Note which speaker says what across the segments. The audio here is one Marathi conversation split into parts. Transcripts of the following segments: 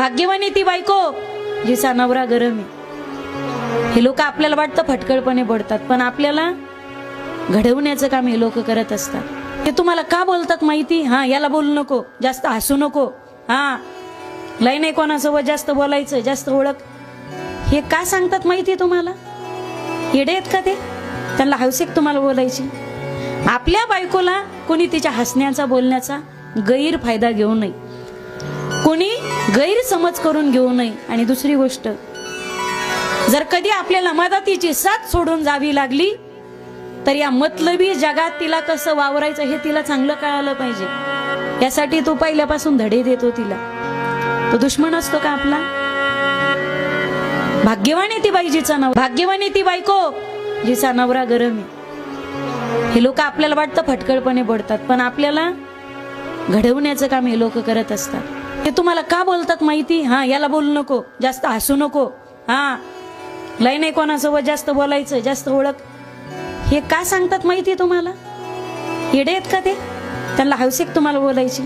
Speaker 1: भाग्यवान आहे ती बायको जिचा नवरा गरम आहे। हे लोक आपल्याला वाटतं फटकळपणे बोलतात, पण आपल्याला घडवण्याचं काम हे लोक करत असतात। ते तुम्हाला का बोलतात माहिती? हा, याला बोलू नको, जास्त हसू नको, हा लय नाही कोणासोबत जास्त बोलायचं, जास्त ओळख, हे का सांगतात माहिती तुम्हाला? येडे आहेत का ते? त्यांना हौसेक तुम्हाला बोलायची। आपल्या बायकोला कोणी तिच्या हसण्याचा बोलण्याचा गैरफायदा घेऊ नये, कोणी गैरसमज करून घेऊ नये। आणि दुसरी गोष्ट, जर कधी आपल्याला मदतीची साथ सोडून जावी लागली तर या मतलबी जगात तिला कसं वावरायचं हे तिला चांगलं कळालं पाहिजे। यासाठी तो पहिल्यापासून धडे देतो तिला। तो दुश्मन असतो का आपला? भाग्यवान आहे ती बाई जिचा नवरा, भाग्यवान आहे ती बायको जिचा नवरा गरम आहे। हे लोक आपल्याला वाटतं फटकळपणे बोलतात, पण आपल्याला घडवण्याचं काम हे लोक करत असतात। ते तुम्हाला का बोलतात माहिती? हा, याला बोलू नको, जास्त हसू नको, हा लय नाही कोणासोबत जास्त बोलायचं, जास्त ओळख, हे का सांगतात माहिती तुम्हाला? येडे आहेत का ते? त्यांना हौसेक तुम्हाला बोलायची।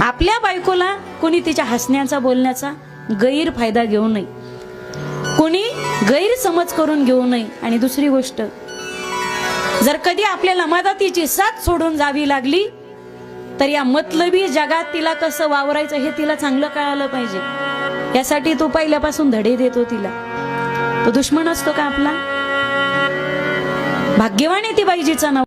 Speaker 1: आपल्या बायकोला कोणी तिच्या हसण्याचा बोलण्याचा गैरफायदा घेऊ नये, कोणी गैरसमज करून घेऊ नये। आणि दुसरी गोष्ट, जर कधी आपल्याला मदतीची साथ सोडून जावी लागली तर या मतलबी जगात तिला कसं वावरायचं हे तिला चांगलं कळालं पाहिजे। यासाठी तो पहिल्यापासून धडे देतो तिला। तो दुश्मन असतो का आपला? भाग्यवान आहे ती बाई जिचा नवरा।